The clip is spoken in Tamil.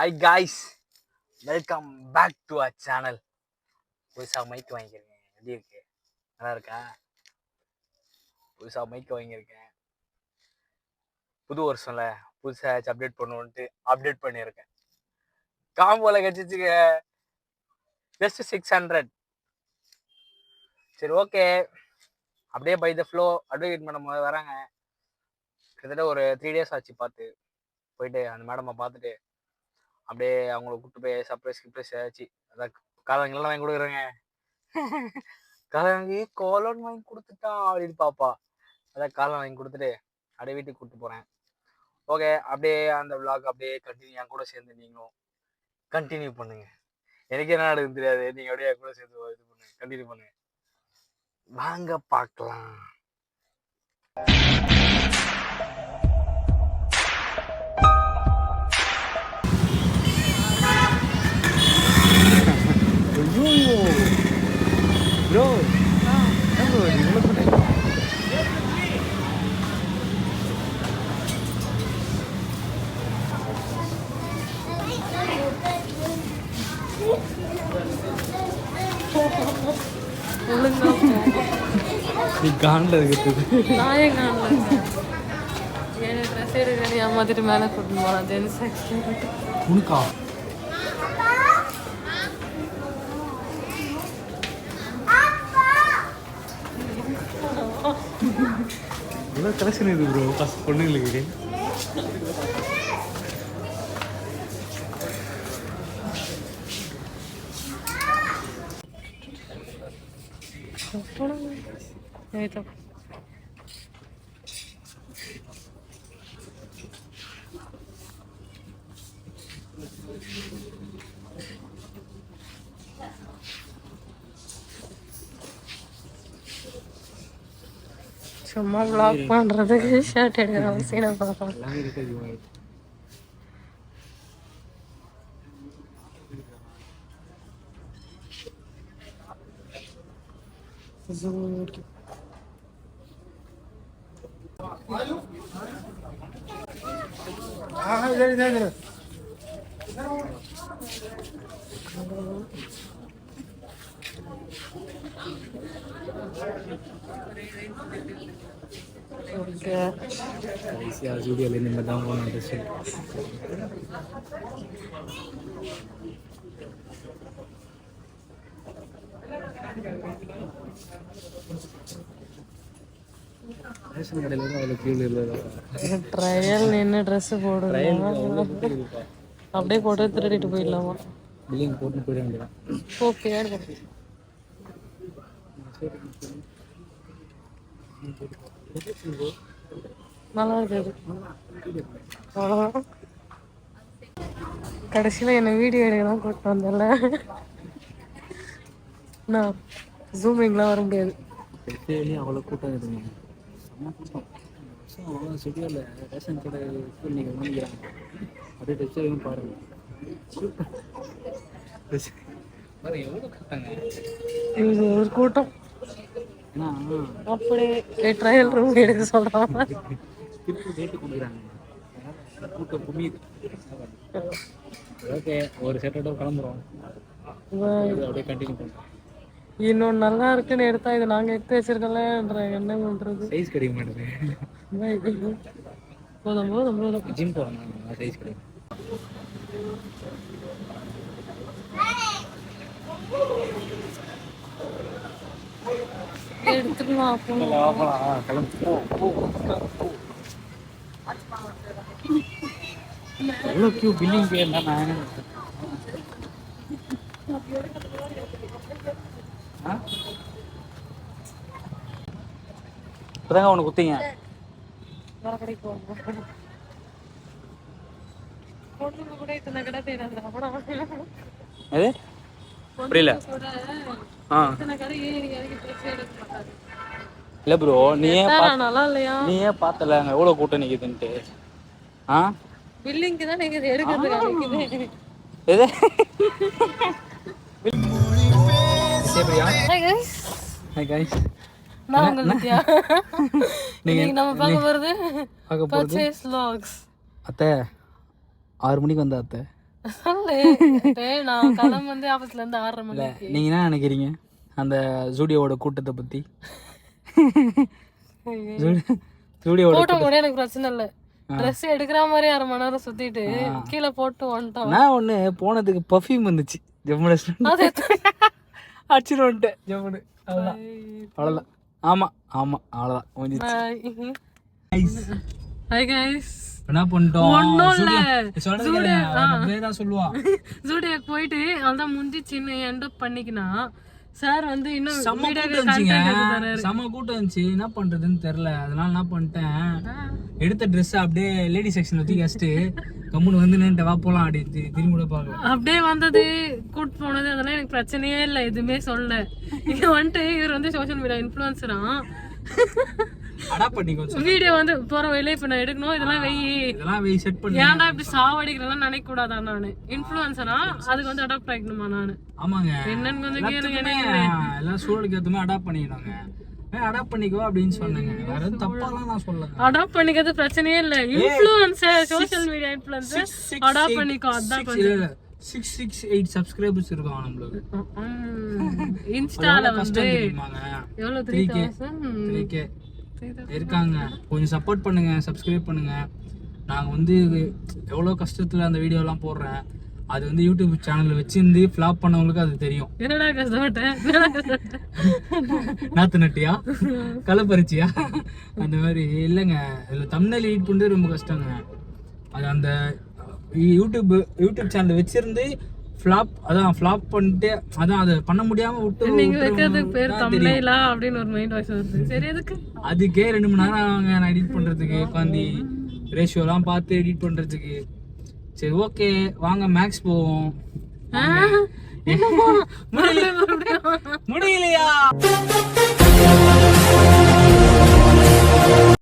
Hi guys, welcome back to our channel. புதுசாக மைக் வாங்கியிருக்கேன். எப்படி இருக்கு? நல்லா இருக்கா? புதுசாக மைக் வாங்கியிருக்கேன். புது வருஷம்ல புதுசாக அப்டேட் பண்ணுவோன்ட்டு அப்டேட் பண்ணியிருக்கேன். காம்போல கிடச்சிச்சுங்க ஜஸ்ட் 600. சரி, ஓகே. அப்படியே by the flow advocate madam வராங்க. கிட்டத்தட்ட ஒரு 3 days ஆச்சு பார்த்து. போயிட்டு அந்த மேடமை பார்த்துட்டு அப்படியே அவங்கள கூப்பிட்டு போய் சர்ப்ரைஸ் ஆச்சு. அதான் காலங்கள்லாம் வாங்கி கொடுக்குறேங்க. காலங்கி கோலன் வாங்கி கொடுத்துட்டான் அப்படின்னு பாப்பா. அதான் காலம் வாங்கி கொடுத்துட்டு அப்படியே வீட்டுக்கு கூப்பிட்டு போகிறேன். ஓகே, அப்படியே அந்த விளாக் அப்படியே கண்டினியூ என் கூட சேர்ந்து நீங்களும் கண்டினியூ பண்ணுங்க. எனக்கு என்ன நடக்குதுன்னு தெரியாது. நீங்கள் அப்படியே என் கூட சேர்ந்து இது பண்ணுங்க, கண்டினியூ பண்ணுங்க. வாங்க பார்க்கலாம். ப்ரோ நீ காண்ல இருக்குது. நான் ஏன் காணல? ஏன் ட்ரெஸ் எடுக்கிறேன்னு ஏமாத்திட்டு மேலே கூட்டின்னு போகலாம். ஜென்ஸ் செக்ஷன் உனக்கா? இவ்வளோ கலெக்ஷன் இது ப்ரோ ஃபஸ்ட் பொண்ணுங்களுக்கு. சும்மா vlog பண்ணுறதுக்கு ஷர்ட் எடுக்கிற சீனை பார்க்கலாம். கடைசியாக ஸ்டூடியோவில் இந்த தான் போகணும். ரேஷன் கடையில் தான் அவ்வளோ கீழே இல்லை. ட்ரையல் நின்று ட்ரெஸ்ஸு போடுறோம். அப்படியே போட்டு திருடிட்டு போயிடலாமா? பில்லிங் போட்டு போயிட வேண்டியதான். ஓகே, நல்லா இருக்குது. அவ்வளோதான். கடைசியில் என்னை வீடியோ எடுக்கலாம் கூப்பிட்டு வந்தல. நான் ஜூமிங்லாம் வர முடியாது. அவ்வளோ கூட்டம் இருக்குங்க. அவ்வளோ ஸ்டுடியோவில் ரேஷன் கடை நீங்கள் வாங்கிக்கிறாங்க. அப்படியே டெஸ்ட் பாருங்க. எவ்வளோ கூட்டாங்க இது ஒரு கூட்டம். அப்படியே ட்ரையல் ரூம் எடுக்க சொல்கிறாங்க. திருப்பி ரேட்டு கொடுக்குறாங்க. கூட்டம் குமியுது. ஓகே, ஒரு செட்டோட கிளம்புறோம். அப்படியே கண்டினியூ பண்ணுறோம். இன்னொன்று நல்லா இருக்குன்னு எடுத்தா இது நாங்கள் எடுத்து வச்சிருக்கலன்ற என்ன பண்ணுறது? சைஸ் கிடைக்க மாட்டேங்குது. போதும் ஜிம் போகிறோம். சைஸ் கிடைக்கும். எடுத்துக்கலாம். எவ்வளோ கியூ பில்லிங் பேர் தான். இப்போதாங்க ஒன்று குத்திங்க. எது புரியல? இல்லை ப்ரோ, நீயே பார்த்தல அங்கே எவ்வளோ கூட்டம் நிற்குதுன்ட்டு. பில்லிங்க்கு தான் நீங்க எடுக்கிறது. எது நான் உங்களுக்கு நீங்க நம்ம பார்க்க போறது பர்ச்சேஸ் vlogs. அத்தை 6 மணிக்கு வந்தா அத்தை சொல்லு டேய், நான் கிளம்பு வந்து ஆபீஸ்ல இருந்து 6:30 மணிக்கு. நீங்க என்ன நினைக்கிறீங்க அந்த ஜூடியோட கூட்டத்தை பத்தி? ஜூடியோட போட்டோ கூட எனக்கு பிரச்சனை இல்ல. ட்ரெஸ் எடுக்கிற மாதிரி 1/2 மணி நேரம் சுத்திட்டு கீழே போட்டு வந்துட்டோம். நான் ஒண்ணு போனதுக்கு பர்ஃப்யூம் வந்துச்சு ஜம்முன அது அடிச்சுட்டு வந்துட்டேன் ஜம்முனு. அவ்வளோதான். ஆமா ஆமா அவ்வளோதான் முடிஞ்சிச்சு. ஹாய் கைஸ், என்ன பண்ணிட்டோம்? ஒண்ணும் இல்ல. சொல்லுவா ஜூடியோக்கு போயிட்டு அதான் முடிஞ்சிச்சுன்னு எண்ட் அப் பண்ணிக்கினா சார் வந்து இன்னும் செம்ம வீடியோக்கு கூட்டம் இருந்துச்சுங்க. content தராரு. செம்ம கூட்டம் இருந்துச்சு. என்ன பண்றதுன்னு தெரியல. அதனால என்ன பண்ணிட்டேன், எடுத்த ட்ரெஸ் அப்படியே லேடி செக்ஷன்ல தூக்கி வச்சுட்டு கம்முன்னு வந்து நின்னுட்டு வா போலாம் அப்படி திரும்பி கூட பார்க்கல. அப்படியே வந்தது கூட்டு போனது அதெல்லாம் எனக்கு பிரச்சனையே இல்லை, எதுவுமே சொல்ல. இங்க வந்துட்டு இவர் வந்து சோஷியல் மீடியா இன்ஃப்ளூயன்சரா அடாப்ட் பண்ணிக்கோ. வீடியோ வந்து போற வழியில இப்ப நான் எடுக்கணும் இதெல்லாம் இதெல்லாம் வெய் செட் பண்ணி ஏன்டா இப்படி சாவடிக்கிறதெல்லாம் நினைக்க கூடாதா? நானு இன்ஃப்ளூயன்சரா அதுக்கு வந்து அடாப்ட் ஆகிக்கணுமா? நானு ஆமாங்க என்னன்னு கொஞ்சம் கேளுங்க. எல்லாம் சூழலுக்கு ஏத்த மாதிரி அடாப்ட் பண்ணிக்கணுங்க. அடாப்ட் பண்ணிக்கோ அப்படின்னு சொன்னேங்க. வேற எதுவும் தப்பாலாம் நான் சொல்லல. அடாப்ட் பண்ணிக்கிறது பிரச்சனையே இல்ல. Influencer social media influencer adapt பண்ணிக்கோ. அதான் கொஞ்சம் 668 சப்ஸ்கிரைபர்ஸ் இருக்காங்க நம்மளுக்கு. இன்ஸ்டால வந்து எவ்வளவு 3K இருக்காங்க. கொஞ்சம் சப்போர்ட் பண்ணுங்க, சப்ஸ்கிரைப் பண்ணுங்க. நாங்க வந்து எவ்வளவு கஷ்டத்துல அந்த வீடியோ எல்லாம் போடுறேன். அது வந்து யூடியூப் சேனல்ல வச்சிருந்து ஃபிளாப் பண்ணவங்களுக்கு அது தெரியும். என்னடா கஷ்டப்பட்டேன், நாத்து நட்டியா களப்பறிச்சியா அந்த மாதிரி இல்லைங்க. இதுல தம்ப்நெயில் எடிட் பண்றது ரொம்ப கஷ்டங்க. அது அந்த யூடியூப் சேனல் வச்சிருந்து ஃபிளாப் பண்ணிட்டு அதான் அதை பண்ண முடியாம விட்டு நீங்க வைக்கிறதுக்கு பேர் தம்ப்நெயிலா அப்படின்னு ஒரு மைண்ட் வாய்ஸ் வருது. சரி, எதுக்கு அதுக்கே 2 மணி நேரம் ஆகுங்க நான் எடிட் பண்றதுக்கு. உட்காந்து ரேஷியோலாம் பார்த்து எடிட் பண்றதுக்கு. சரி ஓகே வாங்க மேக்ஸ் போவோம்.